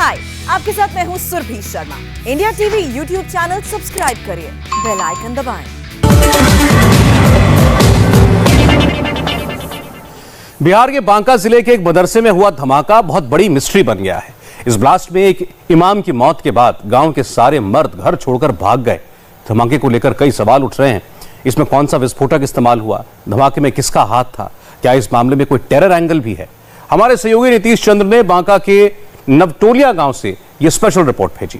हाय, आपके साथ मैं हूँ Surabhi Sharma. India TV YouTube channel subscribe करिए, बेल आइकन दबाएं। बिहार के बांका जिले के एक मदरसे में हुआ धमाका बहुत बड़ी मिस्ट्री बन गया है। इस ब्लास्ट में एक इमाम की मौत के बाद गांव के सारे मर्द घर छोड़कर भाग गए। धमाके को लेकर कई सवाल उठ रहे हैं। इसमें कौन सा विस्फोटक इस्तेमाल हुआ, धमाके में किसका हाथ था, क्या इस मामले में कोई टेरर एंगल भी है? हमारे सहयोगी नीतीश चंद्र ने बांका के नवटोलिया गांव से यह स्पेशल रिपोर्ट भेजी।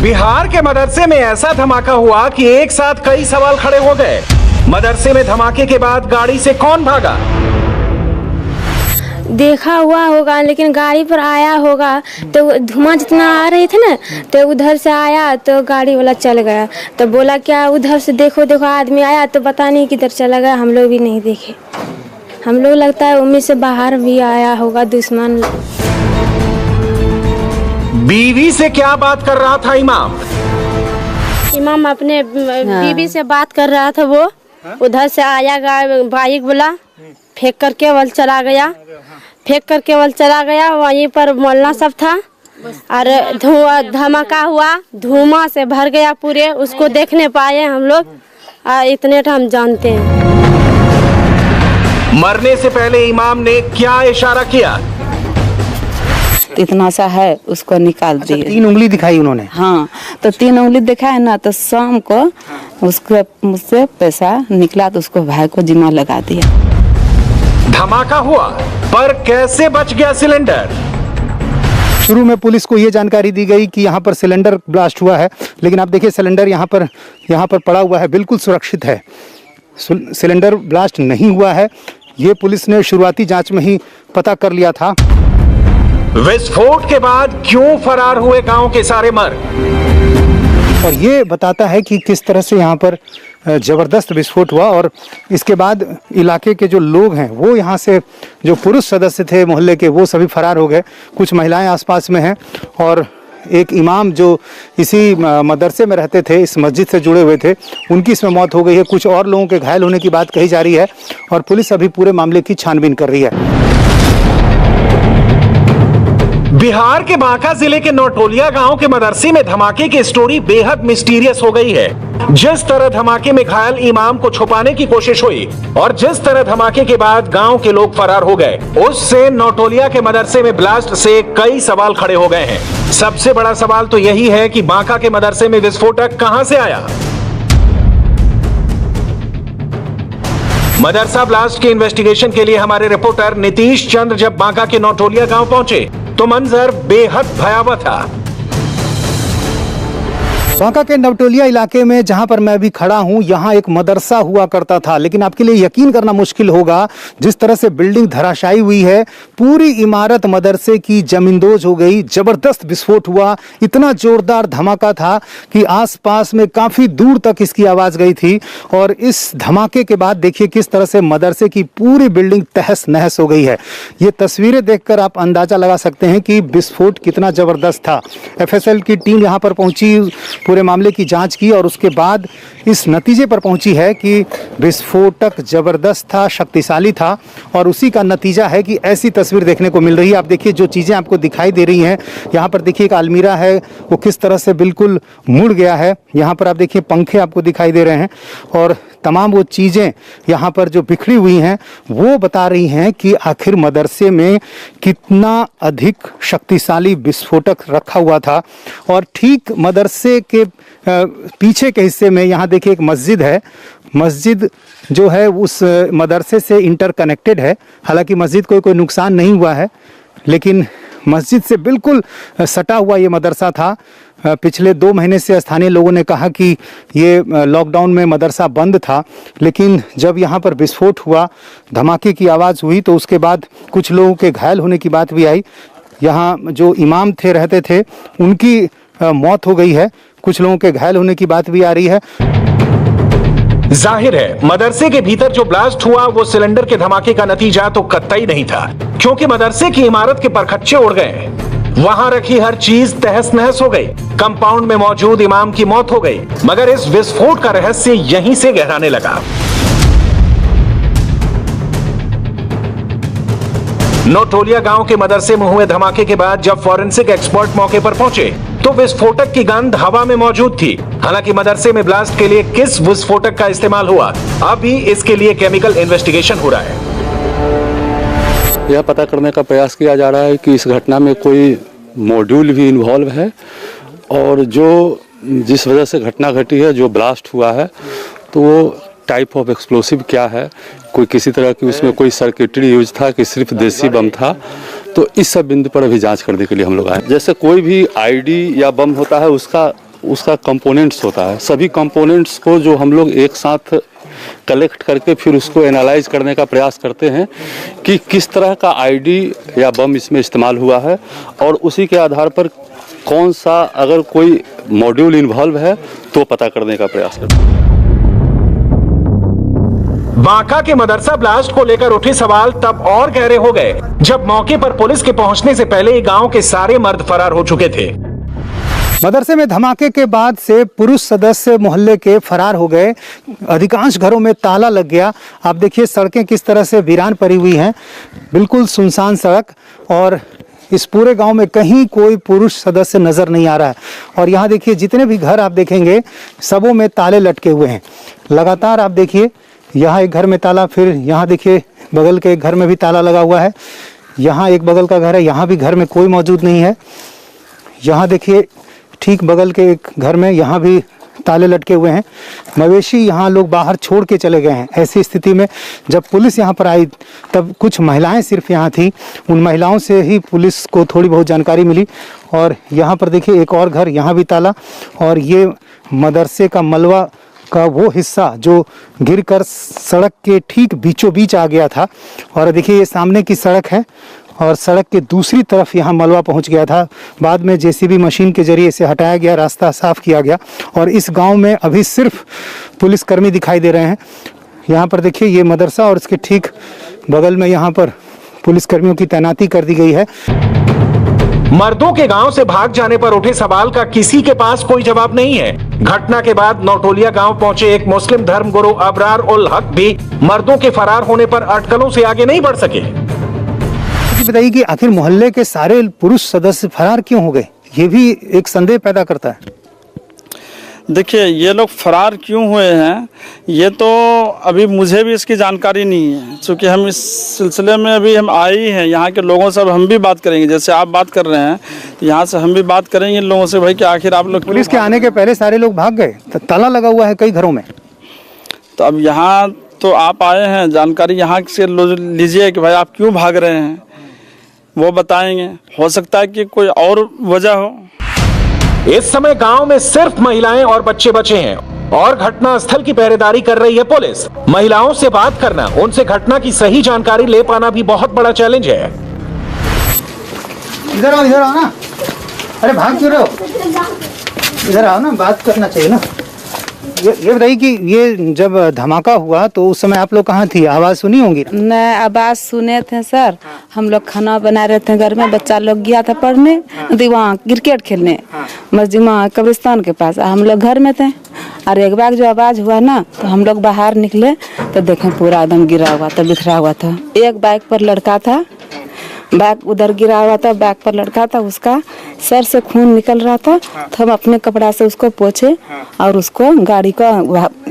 बिहार के मदरसे में ऐसा धमाका हुआ कि एक साथ कई सवाल खड़े हो गए। मदरसे में धमाके के बाद गाड़ी से कौन भागा? देखा हुआ होगा, लेकिन गाड़ी पर आया होगा तो धुआं जितना आ रही थे ना, तो उधर से आया तो गाड़ी वाला चल गया। तो बोला क्या उधर से देखो देखो आदमी आया, तो पता नहीं किधर चला गया। हम लोग भी नहीं देखे। हम लोग लगता है उम्मीद से बाहर भी आया होगा दुश्मन। बीवी से क्या बात कर रहा था इमाम? इमाम अपने बीवी से बात कर रहा था। वो उधर से आया बाइक वाला, फेंक कर केवल चला गया। वहीं पर मोहल्ला सब था और धमाका हुआ, धुआं से भर गया पूरे। उसको देखने पाए हम लोग, इतने हम जानते हैं। मरने से पहले इमाम ने क्या इशारा किया? इतना सा है, उसको निकाल दिए। 3 उंगली दिखाई उन्होंने? हाँ, तो 3 उंगली दिखाए ना, तो शाम को उसके मुझसे पैसा निकला तो उसको भाई को जिम्मा लगा दिया। धमाका हुआ, पर कैसे बच गया सिलेंडर? शुरू में पुलिस को ये जानकारी दी गई कि यहाँ पर सिलेंडर ब्लास्ट हुआ है, लेकिन आप देखिए सिलेंडर यहाँ पर पड़ा हुआ है, बिल्कुल सुरक्षित है। सिलेंडर ब्लास्ट नहीं हुआ है, ये पुलिस ने शुरुआती जांच में ही पता कर लिया था। विस्फोट के बाद क्यों फरार हुए गांव के सारे मर्द? और ये बताता है कि किस तरह से यहाँ पर जबरदस्त विस्फोट हुआ। और इसके बाद इलाके के जो लोग हैं, वो यहाँ से जो पुरुष सदस्य थे मोहल्ले के, वो सभी फरार हो गए। कुछ महिलाएं आसपास में हैं और एक इमाम जो इसी मदरसे में रहते थे, इस मस्जिद से जुड़े हुए थे, उनकी इसमें मौत हो गई है। कुछ और लोगों के घायल होने की बात कही जा रही है और पुलिस अभी पूरे मामले की छानबीन कर रही है। बिहार के बांका जिले के नौटोलिया गांव के मदरसे में धमाके की स्टोरी बेहद मिस्टीरियस हो गई है। जिस तरह धमाके में घायल इमाम को छुपाने की कोशिश हुई और जिस तरह धमाके के बाद गांव के लोग फरार हो गए, उससे नौटोलिया के मदरसे में ब्लास्ट से कई सवाल खड़े हो गए हैं। सबसे बड़ा सवाल तो यही है कि बांका के मदरसे में विस्फोटक कहां से आया? मदरसा ब्लास्ट के इन्वेस्टिगेशन के लिए हमारे रिपोर्टर नीतीश चंद्र जब बांका के नौटोलिया गांव पहुंचे तो मंजर बेहद भयावह था। बांका के नवटोलिया इलाके में जहां पर मैं अभी खड़ा हूं, यहां एक मदरसा हुआ करता था, लेकिन आपके लिए यकीन करना मुश्किल होगा जिस तरह से बिल्डिंग धराशायी हुई है। पूरी इमारत मदरसे की जमींदोज हो गई। जबरदस्त विस्फोट हुआ, इतना जोरदार धमाका था कि आसपास में काफी दूर तक इसकी आवाज गई थी। और इस धमाके के बाद देखिए किस तरह से मदरसे की पूरी बिल्डिंग तहस नहस हो गई है। ये तस्वीरें देखकर आप अंदाजा लगा सकते हैं कि विस्फोट कितना जबरदस्त था। FSL की टीम यहाँ पर पहुंची, पूरे मामले की जांच की और उसके बाद इस नतीजे पर पहुंची है कि विस्फोटक जबरदस्त था, शक्तिशाली था। और उसी का नतीजा है कि ऐसी तस्वीर देखने को मिल रही है। आप देखिए जो चीज़ें आपको दिखाई दे रही हैं, यहाँ पर देखिए एक अलमीरा है, वो किस तरह से बिल्कुल मुड़ गया है। यहाँ पर आप देखिए पंखे आपको दिखाई दे रहे हैं और तमाम वो चीज़ें यहाँ पर जो बिखरी हुई हैं, वो बता रही हैं कि आखिर मदरसे में कितना अधिक शक्तिशाली विस्फोटक रखा हुआ था। और ठीक मदरसे के पीछे के हिस्से में यहाँ देखिए एक मस्जिद है। मस्जिद जो है उस मदरसे से इंटरकनेक्टेड है। हालांकि मस्जिद को कोई नुकसान नहीं हुआ है, लेकिन मस्जिद से बिल्कुल सटा हुआ ये मदरसा था। पिछले 2 महीने से स्थानीय लोगों ने कहा कि ये लॉकडाउन में मदरसा बंद था, लेकिन जब यहाँ पर विस्फोट हुआ, धमाके की आवाज़ हुई, तो उसके बाद कुछ लोगों के घायल होने की बात भी आई। यहाँ जो इमाम रहते थे, उनकी मौत हो गई है। कुछ लोगों के घायल होने की बात भी आ रही है। जाहिर है मदरसे के भीतर जो ब्लास्ट हुआ वो सिलेंडर के धमाके का नतीजा तो कतई नहीं था, क्योंकि मदरसे की इमारत के परखच्चे उड़ गए। वहां रखी हर चीज तहस नहस हो गई। कंपाउंड में मौजूद इमाम की मौत हो गई। मगर इस विस्फोट का रहस्य यहीं से गहराने लगा। नोटोलिया गांव के मदरसे में हुए धमाके के बाद जब फॉरेंसिक एक्सपर्ट मौके पर पहुंचे तो विस्फोटक की गंध हवा में मौजूद थी। हालांकि मदरसे में ब्लास्ट के लिए किस विस्फोटक का इस्तेमाल हुआ, अभी इसके लिए केमिकल इन्वेस्टिगेशन हो रहा है। यह पता करने का प्रयास किया जा रहा है कि इस घटना में कोई मॉड्यूल भी इन्वॉल्व है और जिस वजह से घटना घटी है, जो ब्लास्ट हुआ है, तो वो टाइप ऑफ एक्सप्लोसिव क्या है, कोई किसी तरह की उसमें कोई सर्किटरी यूज था कि सिर्फ देसी बम था, तो इस सब बिंदु पर अभी जांच करने के लिए हम लोग आए। जैसे कोई भी आईडी या बम होता है उसका कंपोनेंट्स होता है, सभी कंपोनेंट्स को जो हम लोग एक साथ कलेक्ट करके फिर उसको एनालाइज करने का प्रयास करते हैं कि किस तरह का आईडी या बम इसमें इस्तेमाल हुआ है और उसी के आधार पर कौन सा अगर कोई मॉड्यूल इन्वॉल्व है तो पता करने का प्रयास करते हैं। बांका के मदरसा ब्लास्ट को लेकर उठे सवाल तब और गहरे हो गए जब मौके पर पुलिस के पहुंचने से पहले गांव के सारे मर्द फरार हो चुके थे। मदरसे में धमाके के बाद से पुरुष सदस्य मोहल्ले के फरार हो गए। अधिकांश घरों में ताला लग गया। आप देखिए सड़कें किस तरह से वीरान पड़ी हुई हैं, बिल्कुल सुनसान सड़क, और इस पूरे गांव में कहीं कोई पुरुष सदस्य नज़र नहीं आ रहा है। और यहाँ देखिए जितने भी घर आप देखेंगे सबों में ताले लटके हुए हैं। लगातार आप देखिए यहाँ एक घर में ताला, फिर यहाँ देखिए बगल के एक घर में भी ताला लगा हुआ है, यहाँ एक बगल का घर है, यहाँ भी घर में कोई मौजूद नहीं है। यहाँ देखिए ठीक बगल के एक घर में यहाँ भी ताले लटके हुए हैं। मवेशी यहाँ लोग बाहर छोड़ के चले गए हैं। ऐसी स्थिति में जब पुलिस यहाँ पर आई तब कुछ महिलाएं सिर्फ यहाँ थी, उन महिलाओं से ही पुलिस को थोड़ी बहुत जानकारी मिली। और यहाँ पर देखिए एक और घर, यहाँ भी ताला, और ये मदरसे का मलबा का वो हिस्सा जो गिरकर सड़क के ठीक बीचों बीच आ गया था। और देखिए ये सामने की सड़क है और सड़क के दूसरी तरफ यहाँ मलबा पहुँच गया था। बाद में जेसीबी मशीन के जरिए इसे हटाया गया, रास्ता साफ किया गया और इस गांव में अभी सिर्फ पुलिसकर्मी दिखाई दे रहे हैं। यहाँ पर देखिए ये मदरसा और इसके ठीक बगल में यहाँ पर पुलिसकर्मियों की तैनाती कर दी गई है। मर्दों के गांव से भाग जाने पर उठे सवाल का किसी के पास कोई जवाब नहीं है। घटना के बाद नोटोलिया गांव पहुंचे एक मुस्लिम धर्मगुरु अबरार उल हक भी मर्दों के फरार होने पर अटकलों से आगे नहीं बढ़ सके। बताइए कि आखिर मोहल्ले के सारे पुरुष सदस्य फरार क्यों हो गए, ये भी एक संदेह पैदा करता है। देखिए ये लोग फरार क्यों हुए हैं ये तो अभी मुझे भी इसकी जानकारी नहीं है, क्योंकि हम इस सिलसिले में अभी हम आए ही हैं। यहाँ के लोगों से हम भी बात करेंगे, जैसे आप बात कर रहे हैं तो यहाँ से हम भी बात करेंगे इन लोगों से, भाई कि आखिर आप लोग पुलिस के आने के पहले सारे लोग भाग गए, ताला लगा हुआ है कई घरों में। तो अब यहाँ तो आप आए हैं, जानकारी यहाँ से लीजिए कि भाई आप क्यों भाग रहे हैं, वो बताएंगे। हो सकता है कि कोई और वजह हो। इस समय गांव में सिर्फ महिलाएं और बच्चे बचे हैं और घटना स्थल की पहरेदारी कर रही है पुलिस। महिलाओं से बात करना, उनसे घटना की सही जानकारी ले पाना भी बहुत बड़ा चैलेंज है। इधर आओ ना। अरे भाग क्यों रहे हो, इधर आओ ना, बात करना चाहिए ना। ये बताइए कि ये जब धमाका हुआ तो उस समय आप लोग कहाँ थी, आवाज सुनी होंगी? मैं आवाज सुने थे सर, हम लोग खाना बना रहे थे घर में, बच्चा लोग गया था पढ़ने, वहाँ क्रिकेट खेलने मस्जिद में कब्रिस्तान के पास, हम लोग घर में थे। और एक बार जो आवाज हुआ ना तो हम लोग बाहर निकले तो देखें पूरा एकदम गिरा हुआ था, बिखरा हुआ था। एक बाइक पर लड़का था, बैग उधर गिरा हुआ था, बैग पर लड़का था, उसका सर से खून निकल रहा था। तो हम अपने कपड़ा से उसको पोंछे और उसको गाड़ी को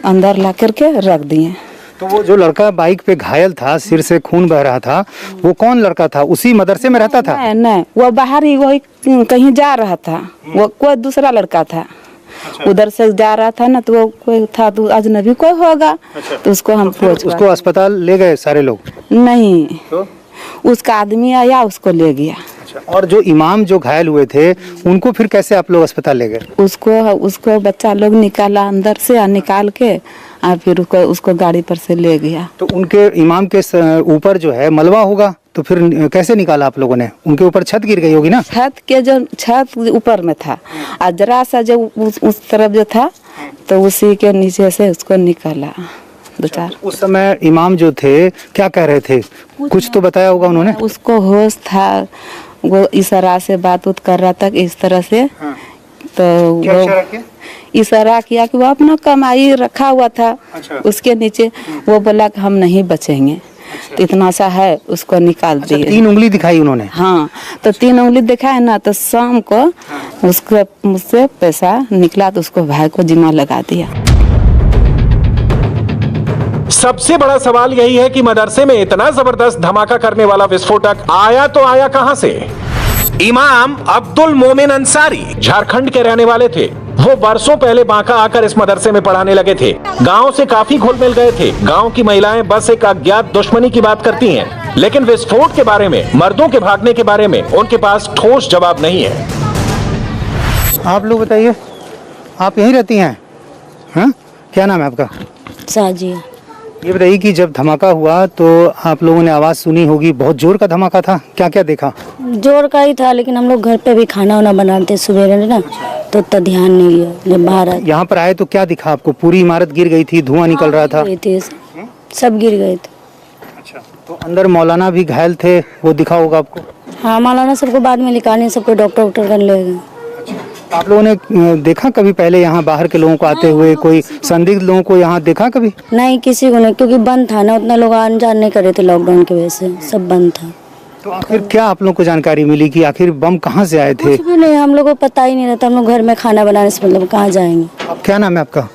अंदर ला करके रख दिए। तो वो जो लड़का बाइक पे घायल था, सिर से खून बह रहा था, वो कौन लड़का था? उसी मदरसे में रहता था? नहीं, वो बाहर ही वही कहीं जा रहा था, वो कोई दूसरा लड़का था। उधर से जा रहा था ना, तो वो कोई था तो अजनबी कोई होगा। तो उसको हम उसको अस्पताल ले गए सारे लोग? नहीं, उसका आदमी आया उसको ले गया। और जो इमाम जो घायल हुए थे उनको फिर कैसे आप लोग अस्पताल ले गए? उसको बच्चा लोग निकाला अंदर से, निकाल के और फिर उसको गाड़ी पर से ले गया। तो उनके इमाम के ऊपर जो है मलबा होगा, तो फिर कैसे निकाला आप लोगों ने? उनके ऊपर छत गिर गई होगी ना? छत ऊपर में था और जरा सा जो उस तरफ जो था तो उसी के नीचे से उसको निकाला। उस समय इमाम जो थे क्या कह रहे थे, कुछ तो बताया होगा उन्होंने? उसको होश था, वो इशारा से बात कर रहा था इस तरह से। तो वो इशारा किया कि वो अपना कमाई रखा हुआ था। उसके नीचे वो बोला कि हम नहीं बचेंगे। तो इतना सा है उसको निकाल दिए। 3 उंगली दिखाई उन्होंने? हाँ, तो 3 उंगली दिखाए ना, तो शाम को उसको मुझसे पैसा निकला तो उसको भाई को जिम्मा लगा दिया। सबसे बड़ा सवाल यही है कि मदरसे में इतना जबरदस्त धमाका करने वाला विस्फोटक आया तो आया कहां से? इमाम अब्दुल मोमिन अंसारी झारखंड के रहने वाले थे। वो बरसों पहले बांका आकर इस मदरसे में पढ़ाने लगे थे। गांव से काफी घुल मिल गए थे। गांव की महिलाएं बस एक अज्ञात दुश्मनी की बात करती हैं, लेकिन विस्फोट के बारे में, मर्दों के भागने के बारे में उनके पास ठोस जवाब नहीं है। आप लोग बताइए, आप यहीं रहती हैं? हाँ, क्या नाम है आपका? साजिया। ये बताइए कि जब धमाका हुआ तो आप लोगों ने आवाज़ सुनी होगी, बहुत जोर का धमाका था, क्या क्या देखा? जोर का ही था, लेकिन हम लोग घर पे भी खाना वाना बनाते सुबह ना, तो उतना ध्यान नहीं गया। जब बाहर आए, यहाँ पर आए तो क्या दिखा आपको? पूरी इमारत गिर गई थी, धुआं निकल रहा था? सब गिर गए थे। अच्छा, तो अंदर मौलाना भी घायल थे, वो दिखा होगा आपको? हाँ, मौलाना सबको बाद में निकालने, सबको डॉक्टर कर ले गए। आप लोगों ने देखा कभी पहले यहाँ बाहर के लोगों को आते हुए? कोई संदिग्ध लोगों को यहाँ देखा कभी? नहीं, किसी को नहीं, क्योंकि बंद था ना, उतना लोग आने जाने नहीं कर रहे थे लॉकडाउन की वजह से, सब बंद था। तो आखिर क्या आप लोगों को जानकारी मिली कि आखिर बम कहाँ से आए थे? कुछ भी नहीं, हम लोग को पता ही नहीं रहता। हम लोग घर में खाना बनाने से मतलब कहाँ जाएंगे। अब क्या नाम है आपका?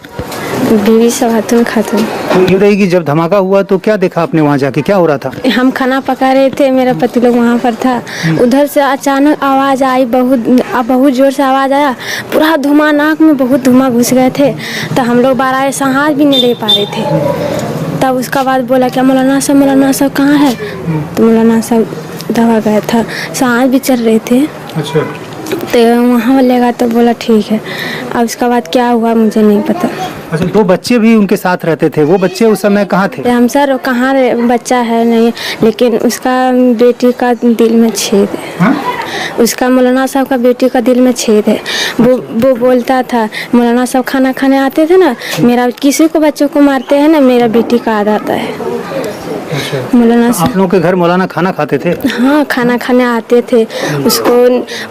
बीवी सवातुल खातून। तो ये रहेगी, जब धमाका हुआ तो क्या देखा आपने वहाँ जाके, क्या हो रहा था? हम खाना पका रहे थे, मेरा पति लोग वहाँ पर था। उधर से अचानक आवाज़ आई, बहुत जोर से आवाज़ आया, पूरा धुआं, नाक में बहुत धुआं घुस गए थे। तो हम लोग बाहर सांस भी नहीं ले पा रहे थे। तब उसका बाद बोला क्या मौलाना साहब कहाँ है? तो मौलाना साहब दवा गया था, सांस भी चल रहे थे। अच्छा, तो वहाँ लगा तो बोला ठीक है। अब उसका बाद क्या हुआ मुझे नहीं पता। अच्छा, 2 बच्चे भी उनके साथ रहते थे, वो बच्चे उस समय कहाँ थे? हम सर कहाँ बच्चा है नहीं, लेकिन उसका बेटी का दिल में छेद है। हाँ? उसका मौलाना साहब का बेटी का दिल में छेद है। वो बोलता था, मौलाना साहब खाना खाने आते थे ना, मेरा किसी को बच्चों को मारते हैं ना, मेरा बेटी का आदत है। मौलाना आप लोगों के घर मौलाना खाना खाते थे? हाँ, खाना खाने आते थे उसको।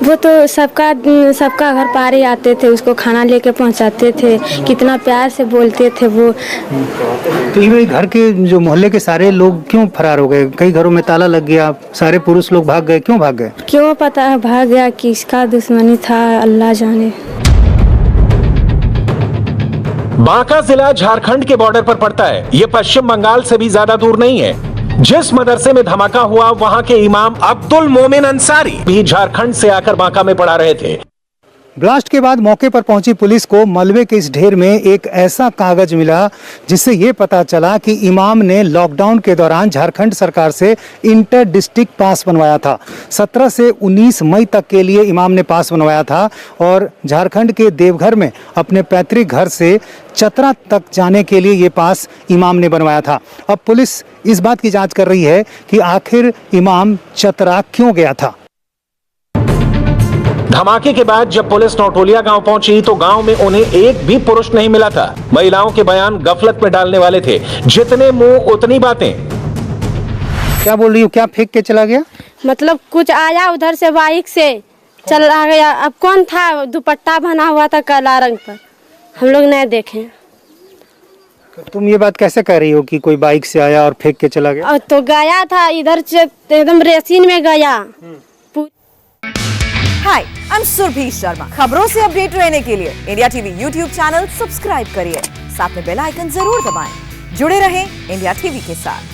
वो तो सबका घर पार ही आते थे, उसको खाना लेके पहुंचाते थे, कितना प्यार से बोलते थे वो। तो ये घर के जो मोहल्ले के सारे लोग क्यों फरार हो गए? कई घरों में ताला लग गया, सारे पुरुष लोग भाग गए, क्यों भाग गए? क्यों पता है भाग गया, किसका दुश्मनी था अल्लाह जाने। बांका जिला झारखंड के बॉर्डर पर पड़ता है। ये पश्चिम बंगाल से भी ज्यादा दूर नहीं है। जिस मदरसे में धमाका हुआ, वहां के इमाम अब्दुल मोमिन अंसारी भी झारखंड से आकर बांका में पढ़ा रहे थे। ब्लास्ट के बाद मौके पर पहुंची पुलिस को मलबे के इस ढेर में एक ऐसा कागज मिला जिससे ये पता चला कि इमाम ने लॉकडाउन के दौरान झारखंड सरकार से इंटर डिस्ट्रिक्ट पास बनवाया था। 17 से 19 मई तक के लिए इमाम ने पास बनवाया था और झारखंड के देवघर में अपने पैतृक घर से चतरा तक जाने के लिए ये पास इमाम ने बनवाया था। अब पुलिस इस बात की जांच कर रही है कि आखिर इमाम चतरा क्यों गया था। धमाके के बाद जब पुलिस नौटोलिया गांव पहुंची तो गांव में उन्हें एक भी पुरुष नहीं मिला था। महिलाओं के बयान गफलत में डालने वाले थे। जितने मुंह उतनी बातें। क्या बोल रही हो? क्या फेंक के चला गया? मतलब कुछ आया उधर से बाइक से चल आ गया। अब कौन था? दुपट्टा बना हुआ था काला रंग पर, हम लोग नहीं देखे। तुम ये बात कैसे कह रही हो कि कोई बाइक से आया और फेंक के चला गया? और तो गया था इधर से एकदम रेसिन में गया। हाय, आई एम सुरभि शर्मा। खबरों से अपडेट रहने के लिए India TV YouTube channel subscribe करिए, साथ में बेल आइकन जरूर दबाएं। जुड़े रहें इंडिया टीवी के साथ।